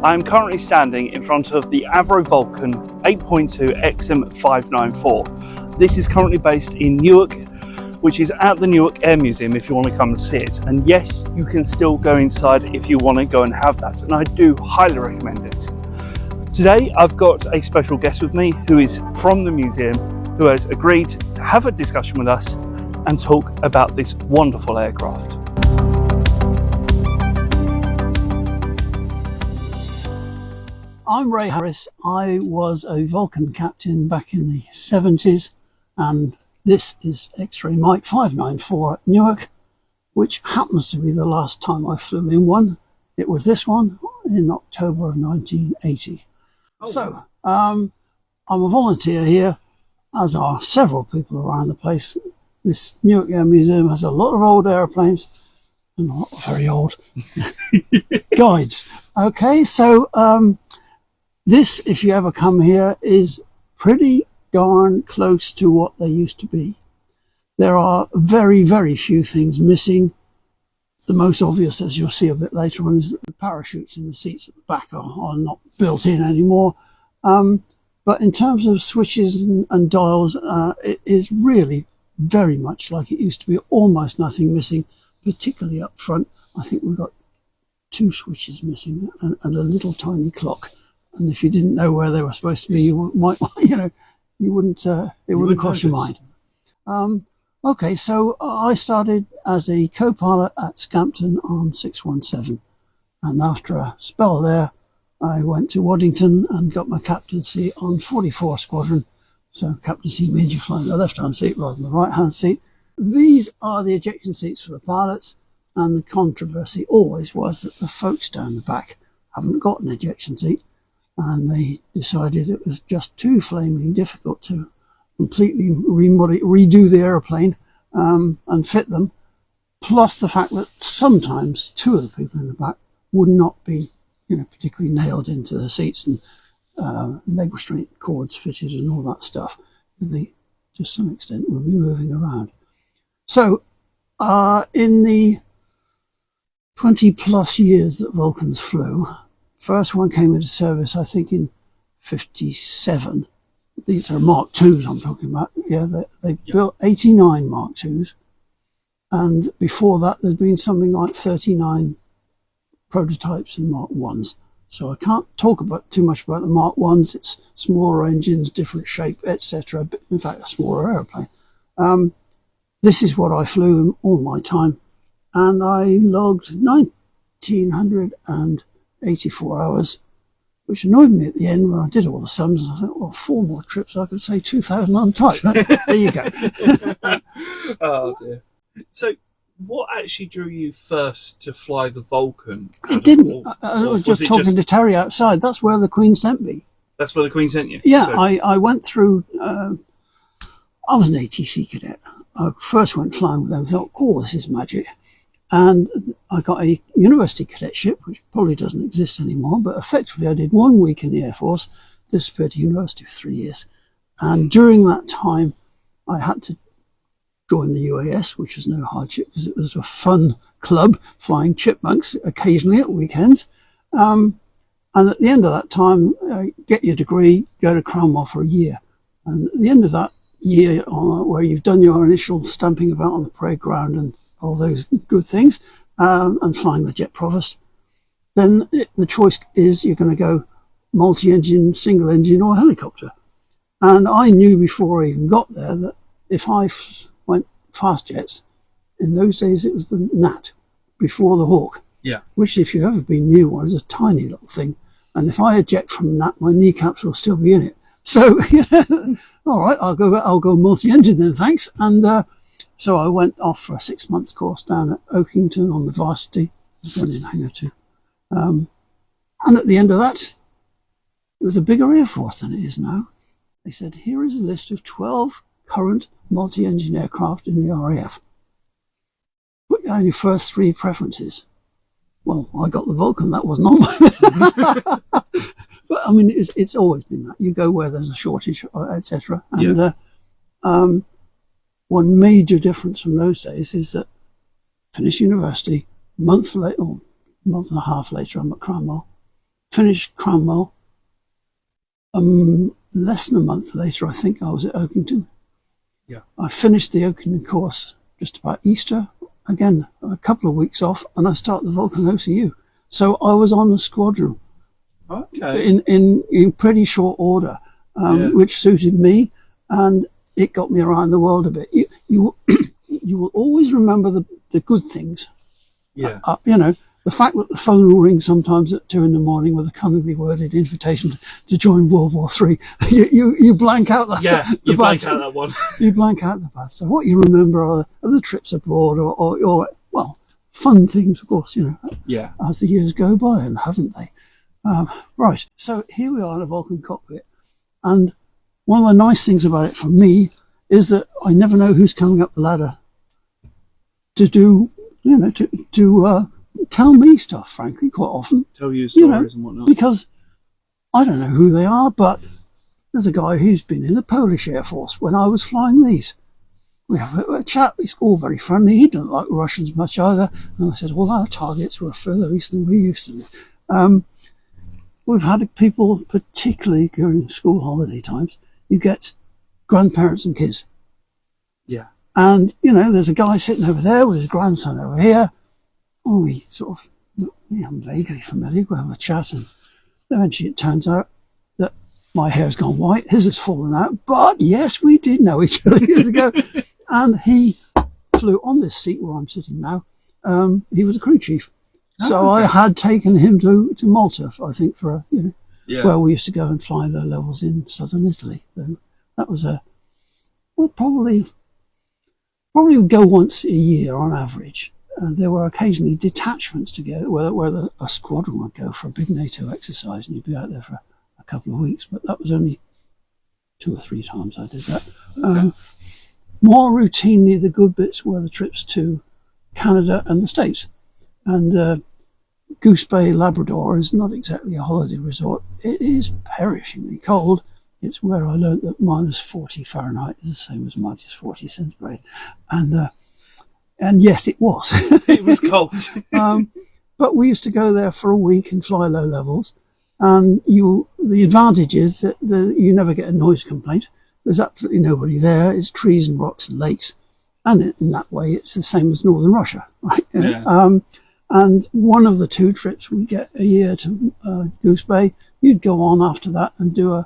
I am currently standing in front of the Avro Vulcan 8.2 XM594. This is currently based in Newark, which is at the Newark Air Museum if you want to come and see it. And yes, you can still go inside if you want to go and have that, and I do highly recommend it. Today I've got a special guest with me who is from the museum, who has agreed to have a discussion with us and talk about this wonderful aircraft. I'm Ray Harris. I was a Vulcan captain back in the 70s, and this is X-ray Mike 594 at Newark, which happens to be the last time I flew in one. It was this one in October of 1980. Oh. So I'm a volunteer here, as are several people around the place. This Newark Air Museum has a lot of old airplanes and a lot of very old guides. Okay, so this, if you ever come here, is pretty darn close to what they used to be. There are very, very few things missing. The most obvious, as you'll see a bit later on, is that the parachutes in the seats at the back are not built in anymore. But in terms of switches and dials, it is really very much like it used to be, almost nothing missing, particularly up front. I think we've got 2 switches missing and a little tiny clock. And if you didn't know where they were supposed to be, you might, you wouldn't, it wouldn't cross your mind. Okay, so I started as a co-pilot at Scampton on 617. And after a spell there, I went to Waddington and got my captaincy on 44 Squadron. So captaincy means you fly in the left-hand seat rather than the right-hand seat. These are the ejection seats for the pilots. And the controversy always was that the folks down the back haven't got an ejection seat. And they decided it was just too flaming difficult to completely redo the aeroplane and fit them. Plus the fact that sometimes 2 of the people in the back would not be, particularly nailed into the seats, and leg restraint cords fitted and all that stuff, because they, to some extent, would be moving around. So in the 20 plus years that Vulcans flew, first one came into service, I think, in 57. These are Mark IIs I'm talking about. Yeah, they built 89 Mark IIs. And before that, there'd been something like 39 prototypes and Mark Is. So I can't talk too much about the Mark Is. It's smaller engines, different shape, etc. In fact, a smaller airplane. This is what I flew in all my time. And I logged 1,984 hours, which annoyed me at the end when I did all the sums. And I thought, well, 4 more trips, I could say 2,000 on type. There you go. Oh, dear. So what actually drew you first to fly the Vulcan? It didn't. I was just talking to Terry outside. That's where the Queen sent me. That's where the Queen sent you? Yeah, so I went through... I was an ATC cadet. I first went flying with them and thought, cool, this is magic. And I got a university cadetship, which probably doesn't exist anymore, but effectively I did 1 week in the Air Force, disappeared to university for 3 years. And during that time, I had to join the UAS, which was no hardship because it was a fun club flying chipmunks occasionally at weekends. And at the end of that time, get your degree, go to Cranwell for a year. And at the end of that year, where you've done your initial stamping about on the parade ground and all those good things, and flying the Jet Provost, then the choice is you're going to go multi-engine, single engine or helicopter. And I knew before I even got there that if I went fast jets, in those days it was the Gnat before the Hawk, which if you've ever been near one is a tiny little thing. And if I eject from Gnat, my kneecaps will still be in it. So, all right, I'll go multi-engine then, thanks. And so I went off for a 6-month course down at Oakington on the Varsity. There's one in Hangar 2. And at the end of that, it was a bigger Air Force than it is now. They said, here is a list of 12 current multi-engine aircraft in the RAF. Put down your first 3 preferences. Well, I got the Vulcan, that wasn't on my... But I mean, it's always been that. You go where there's a shortage, etc. And one major difference from those days is that finished university, month and a half later, I'm at Cranwell. finished Cranwell. Less than a month later, I think I was at Oakington. Yeah. I finished the Oakington course just about Easter. Again, a couple of weeks off, and I started the Vulcan OCU. So I was on the squadron in pretty short order, which suited me, and it got me around the world a bit. You will always remember the good things. Yeah. The fact that the phone will ring sometimes at 2 a.m. with a cunningly worded invitation to join World War III. You blank out that. Yeah, you blank out that one. You blank out the bad. So what you remember are the trips abroad or fun things, of course, Yeah. as the years go by, and haven't they? Right. So here we are in a Vulcan cockpit. And one of the nice things about it for me is that I never know who's coming up the ladder to do, to tell me stuff, frankly, quite often. Tell you stories and whatnot. Because I don't know who they are, but there's a guy who's been in the Polish Air Force when I was flying these. We have a chat, he's all very friendly. He didn't like Russians much either. And I said, well, our targets were further east than we used to. We've had people, particularly during school holiday times, you get grandparents and kids. Yeah. And, there's a guy sitting over there with his grandson over here. Oh, we sort of, I'm vaguely familiar. We have a chat, and eventually it turns out that my hair's gone white, his has fallen out. But yes, we did know each other years ago. And he flew on this seat where I'm sitting now. He was a crew chief. So I had taken him to Malta, I think, for where we used to go and fly low levels in southern Italy. So that was probably would go once a year on average. There were occasionally detachments together where a squadron would go for a big NATO exercise, and you'd be out there for a couple of weeks. But that was only 2 or 3 times I did that. Okay. More routinely, the good bits were the trips to Canada and the States. And Goose Bay, Labrador is not exactly a holiday resort. It is perishingly cold. It's where I learned that minus 40 Fahrenheit is the same as minus 40 centigrade. And yes, it was. It was cold. But we used to go there for a week and fly low levels. And the advantage is that you never get a noise complaint. There's absolutely nobody there. It's trees and rocks and lakes. And in that way, it's the same as northern Russia, right? Yeah. And one of the 2 trips we get a year to Goose Bay, you'd go on after that and do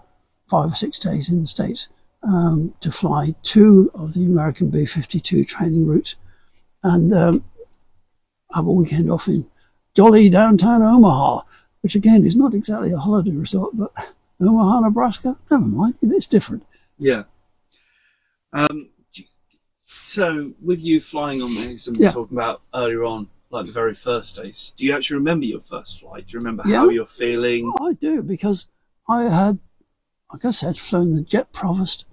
5 or 6 days in the States to fly 2 of the American B-52 training routes and have a weekend off in jolly downtown Omaha, which again is not exactly a holiday resort, but Omaha, Nebraska, never mind, it's different. Yeah. So with you flying on these, and we were talking about earlier on, like the very first days, do you actually remember your first flight? Do you remember how you're feeling? I do, because I had, like I said, flown the Jet Provost.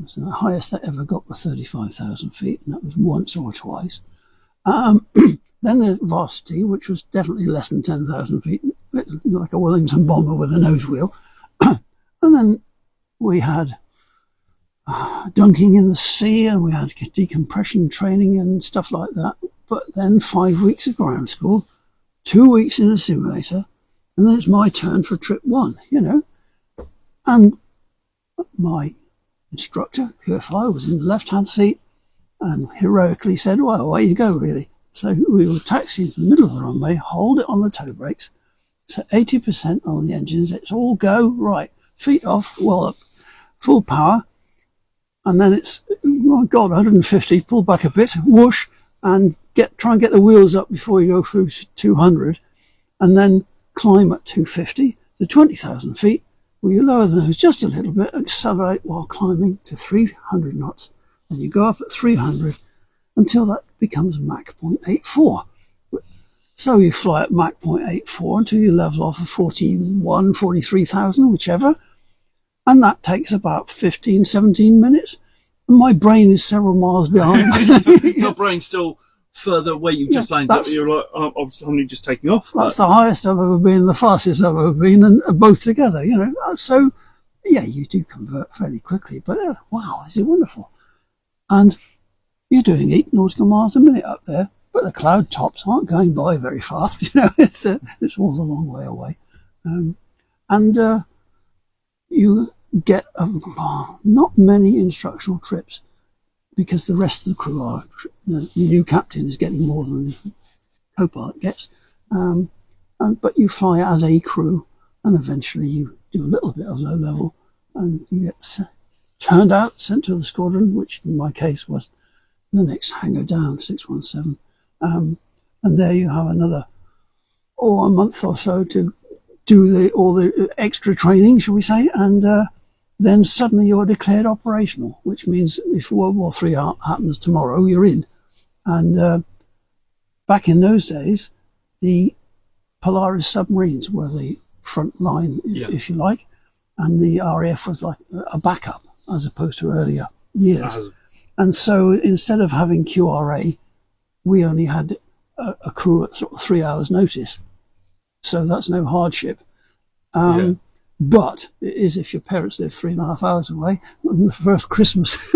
So the highest I ever got was 35,000 feet, and that was once or twice. Then the Varsity, which was definitely less than 10,000 feet, like a Wellington bomber with a nose wheel. And then we had dunking in the sea, and we had decompression training and stuff like that. But then 5 weeks of ground school, 2 weeks in a simulator, and then it's my turn for trip 1, And my instructor, QFI, was in the left-hand seat and heroically said, well, away you go, really. So we will taxi into the middle of the runway, hold it on the toe brakes, so 80% on the engines, it's all go, right, feet off, well up, full power, and then it's, oh God, 150, pull back a bit, whoosh, and try and get the wheels up before you go through 200, and then climb at 250 to 20,000 feet, where you lower the nose just a little bit, accelerate while climbing to 300 knots. Then you go up at 300 until that becomes Mach 0.84. So you fly at Mach 0.84 until you level off at 41, 43,000, whichever. And that takes about 15, 17 minutes. And my brain is several miles behind. Your brain's still further away. You've just landed up. You're like, I'm only just taking off. That's the highest I've ever been, the fastest I've ever been, and both together, So, yeah, you do convert fairly quickly. But, wow, this is wonderful. And you're doing 8 nautical miles a minute up there, but the cloud tops aren't going by very fast. It's all a long way away. And you get not many instructional trips because the rest of the crew are, the new captain is getting more than the co-pilot gets. But you fly as a crew, and eventually you do a little bit of low level, and you get turned out, sent to the squadron, which in my case was the next hangar down, 617. And there you have another a month or so to do all the extra training, shall we say, and then suddenly you're declared operational, which means if World War III happens tomorrow, you're in. And back in those days, the Polaris submarines were the front line, if you like, and the RAF was like a backup as opposed to earlier years. And so instead of having QRA, we only had a crew at sort of 3 hours notice. So that's no hardship. But it is if your parents live 3.5 hours away, and the first Christmas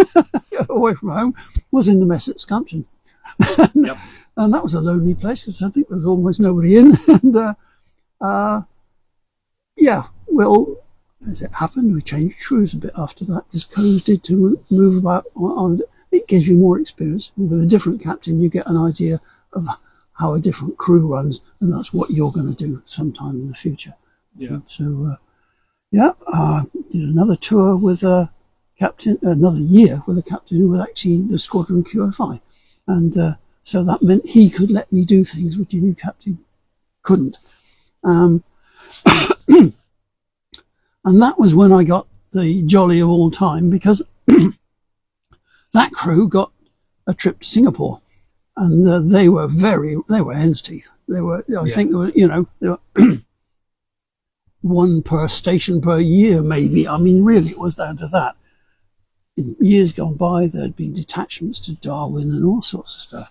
away from home was in the mess at Scampton. And that was a lonely place because I think there was almost nobody in. And well, as it happened, we changed crews a bit after that because crews did to move about. It gives you more experience. And with a different captain, you get an idea of how a different crew runs, and that's what you're going to do sometime in the future. And so, did another tour with a captain, another year with a captain who was actually the squadron QFI. And so that meant he could let me do things which a new captain couldn't. And that was when I got the jolly of all time, because that crew got a trip to Singapore, and they were hen's teeth. I think there were one per station per year, maybe. I mean, really, it was down to that. In years gone by, there had been detachments to Darwin and all sorts of stuff.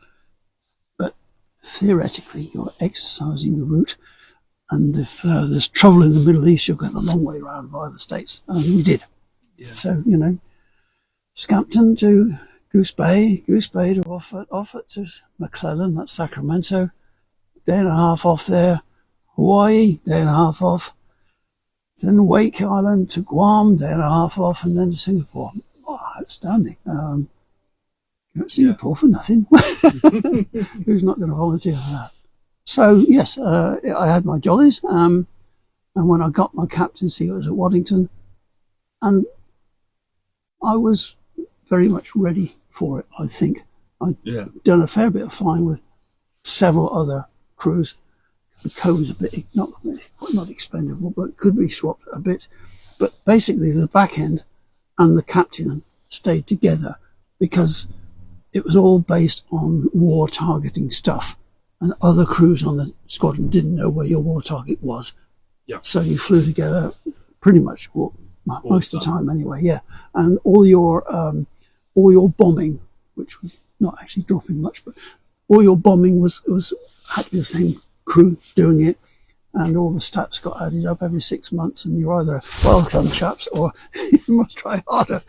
But theoretically, you're exercising the route. And if there's trouble in the Middle East, you'll go the long way around via the States. And we did. So, Scampton to Goose Bay to Offit to McClellan, that's Sacramento. Day and a half off there. Hawaii, day and a half off. Then Wake Island to Guam, day and a half off, and then to Singapore. Oh, outstanding. Singapore for nothing. Who's not going to volunteer for that? So, yes, I had my jollies. And when I got my captaincy, it was at Waddington. And I was very much ready for it, I think. I'd done a fair bit of flying with several other crews. The code was a bit, not expendable, but could be swapped a bit. But basically, the back end and the captain stayed together because it was all based on war targeting stuff. And other crews on the squadron didn't know where your war target was. So you flew together pretty much most of the time anyway, And all your bombing, which was not actually dropping much, but all your bombing had to be the same crew doing it, and all the stats got added up every 6 months, and you're either well done, chaps, or you must try harder.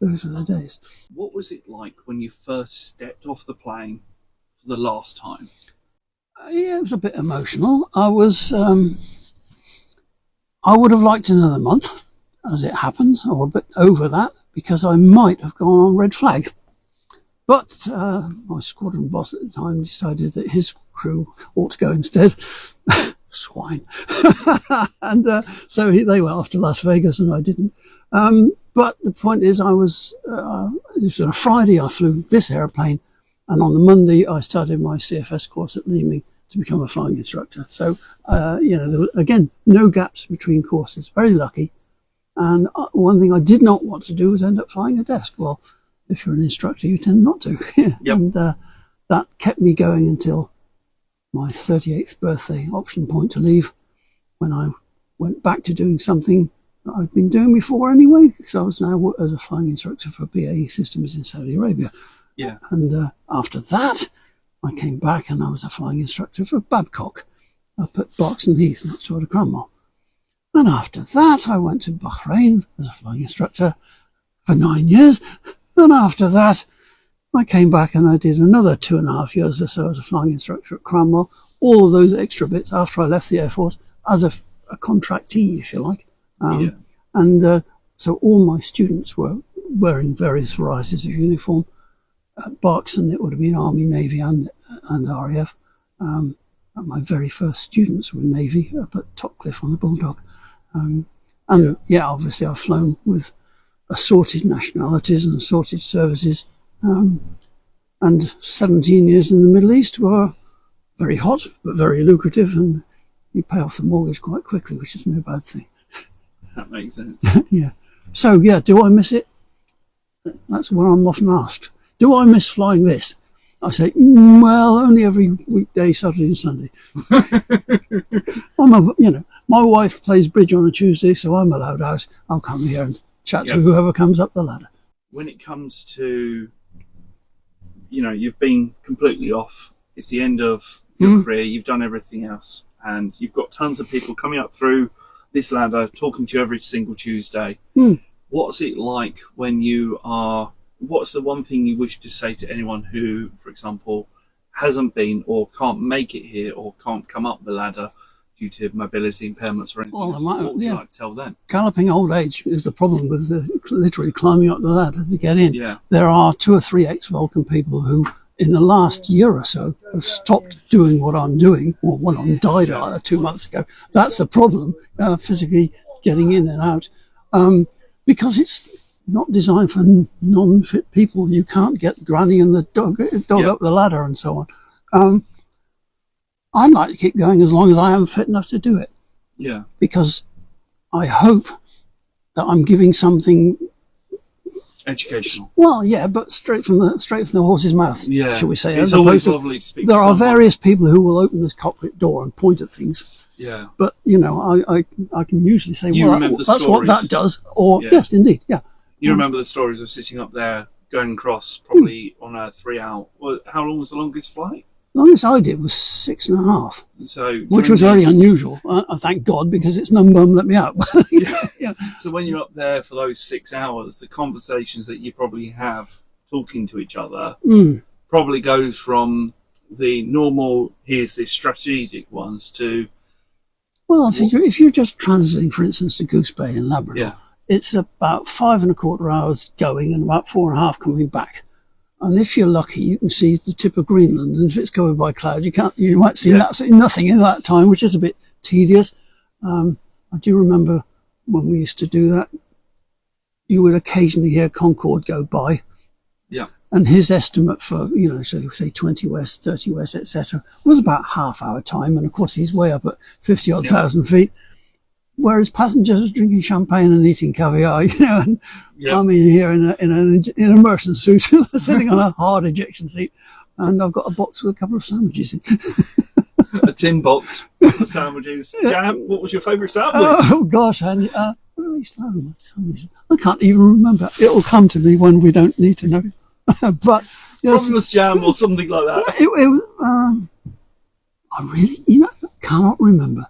Those were the days. What was it like when you first stepped off the plane for the last time? It was a bit emotional. I would have liked another month, as it happens, or a bit over that, because I might have gone on red flag. But my squadron boss at the time decided that his crew ought to go instead. Swine. And so they went off to Las Vegas and I didn't. But the point is, it was on a Friday I flew this airplane, and on the Monday I started my CFS course at Leeming to become a flying instructor. So, there were, again, no gaps between courses. Very lucky. And one thing I did not want to do was end up flying a desk. Well, if you're an instructor, you tend not to. And that kept me going until my 38th birthday, option point to leave, when I went back to doing something that I'd been doing before anyway, because I was now as a flying instructor for BAE Systems in Saudi Arabia. And after that, I came back and I was a flying instructor for Babcock up at Barkston Heath, not toward Cranmore. And after that, I went to Bahrain as a flying instructor for 9 years. And after that, I came back and I did another 2.5 years or so as a flying instructor at Cranmore, all of those extra bits after I left the Air Force as a contractee, if you like. And so all my students were wearing various varieties of uniform. At Berkson, it would have been Army, Navy and RAF. And my very first students were Navy up at Topcliffe on the Bulldog. Obviously I've flown with assorted nationalities and assorted services. And 17 years in the Middle East were very hot, but very lucrative, and you pay off the mortgage quite quickly, which is no bad thing. That makes sense. Yeah. So, do I miss it? That's what I'm often asked. Do I miss flying this? I say, well, only every weekday, Saturday and Sunday. My wife plays bridge on a Tuesday, so I'm allowed out. I'll come here and chat to whoever comes up the ladder. When it comes to, you've been completely off. It's the end of your career. You've done everything else. And you've got tons of people coming up through this ladder, talking to you every single Tuesday. What's it like when what's the one thing you wish to say to anyone who, for example, hasn't been or can't make it here or can't come up the ladder due to mobility impairments or anything? What would you like to tell them? Galloping old age is the problem with literally climbing up the ladder to get in. Yeah. There are 2 or 3 ex-Vulcan people who, in the last year or so, have stopped doing what I'm doing. Well, one of them died 2 months ago. That's the problem, physically getting in and out, because it's not designed for non-fit people. You can't get Granny and the dog up the ladder and so on. I'd like to keep going as long as I am fit enough to do it. Yeah. Because I hope that I'm giving something educational. Well, yeah, but straight from the horse's mouth. Yeah. Shall we say? It's always lovely to speak. There are various people who will open this cockpit door and point at things. Yeah. But I can usually say, that's what that does. Or yes, indeed, yeah. You remember the stories of sitting up there going across probably on a 3-hour. How long was the longest flight? The longest I did was 6.5. So which was very unusual. Thank God, because it's num let me out. Yeah. So when you're up there for those 6 hours, the conversations that you probably have talking to each other probably goes from the normal, here's the strategic ones to. Well, if you're just transiting, for instance, to Goose Bay in Labrador, it's about 5.25 hours going and about 4.5 coming back. And if you're lucky, you can see the tip of Greenland. And if it's covered by cloud, you might see absolutely nothing in that time, which is a bit tedious. I do remember when we used to do that, you would occasionally hear Concorde go by. Yeah. And his estimate for, say 20 west, 30 west, etc., was about half-hour time. And of course, he's way up at 50-odd thousand feet. Whereas passengers are drinking champagne and eating caviar, and I'm in here in an immersion suit, sitting on a hard ejection seat, and I've got a box with a couple of sandwiches in. A tin box with sandwiches. Jam. What was your favourite sandwich? Oh gosh, what do I used to have in my sandwiches? I can't even remember. It'll come to me when we don't need to know. But probably was jam or something like that. I really, cannot remember.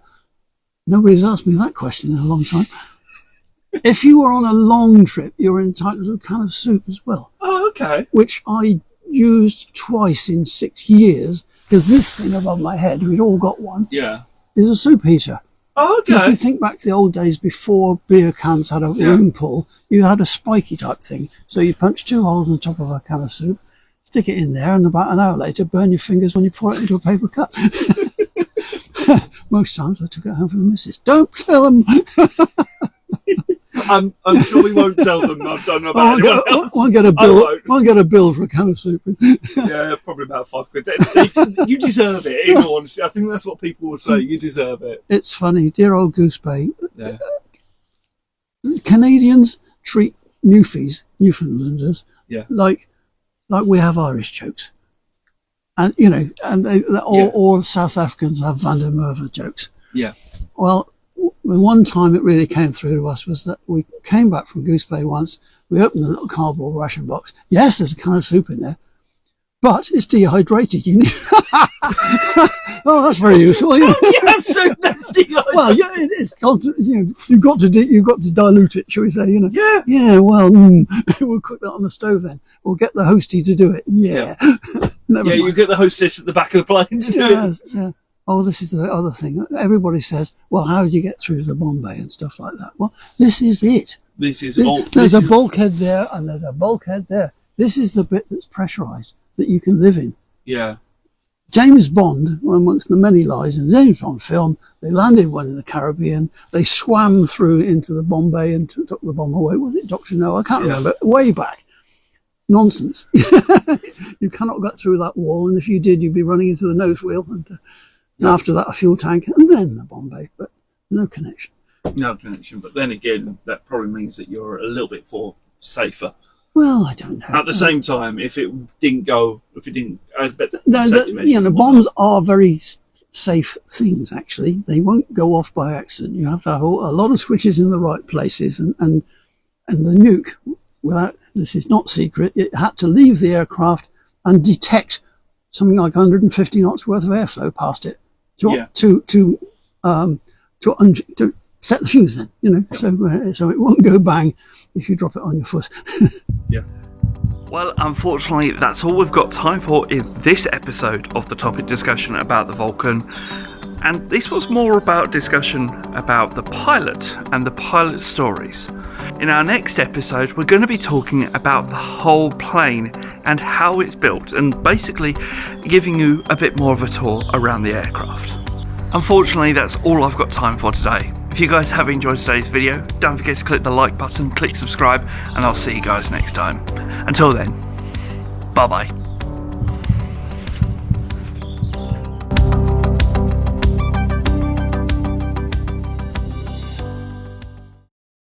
Nobody's asked me that question in a long time. If you were on a long trip, you were entitled to a can of soup as well. Oh, okay. Which I used twice in 6 years, because this thing above my head, we'd all got one, is a soup heater. Oh, okay. If you think back to the old days before beer cans had a room pull, you had a spiky type thing. So you punch 2 holes on top of a can of soup, stick it in there, and about an hour later, burn your fingers when you pour it into a paper cup. Most times I took it home for the missus. Don't kill them. I'm sure we won't tell them. I don't know about anyone else. Won't get a bill for a can of soup. Yeah, probably about £5. You deserve it, in all honesty. I think that's what people will say. You deserve it. It's funny, dear old Goose Bay. Yeah. Canadians treat Newfoundlanders, like we have Irish jokes. And, or South Africans have Van der Merwe jokes. Yeah. Well, the one time it really came through to us was that we came back from Goose Bay once. We opened the little cardboard ration box. Yes, there's a can of soup in there, but it's dehydrated. You need. Oh, that's very useful. Yes, soup that's dehydrated. Well, yeah, it is. You've got to dilute it, shall we say? Yeah. Yeah. Well, we'll cook that on the stove then. We'll get the hostie to do it. Yeah. You get the hostess at the back of the plane to do it. Yeah. Oh, this is the other thing. Everybody says, well, how do you get through the Bombay and stuff like that? Well, this is it. There's a bulkhead there and there's a bulkhead there. This is the bit that's pressurised that you can live in. Yeah. James Bond, amongst the many lies in the James Bond film, they landed one in the Caribbean. They swam through into the Bombay and took the bomb away. Was it Dr. No? I can't remember. Way back. Nonsense. You cannot get through that wall, and if you did, you'd be running into the nose wheel, and after that, a fuel tank, and then the Bombay. But no connection. No connection. But then again, that probably means that you're a little bit safer. Well, I don't know. At the same time, if it didn't, I bet bombs are very safe things. Actually, they won't go off by accident. You have to have a lot of switches in the right places, and the nuke. This is not secret. It had to leave the aircraft and detect something like 150 knots worth of airflow past it to set the fuse. Then so it won't go bang if you drop it on your foot. Yeah. Well, unfortunately, that's all we've got time for in this episode of the topic discussion about the Vulcan. And this was more about discussion about the pilot and the pilot's stories. In our next episode, we're going to be talking about the whole plane and how it's built, and basically giving you a bit more of a tour around the aircraft. Unfortunately, that's all I've got time for today. If you guys have enjoyed today's video, don't forget to click the like button, click subscribe, and I'll see you guys next time. Until then, bye bye.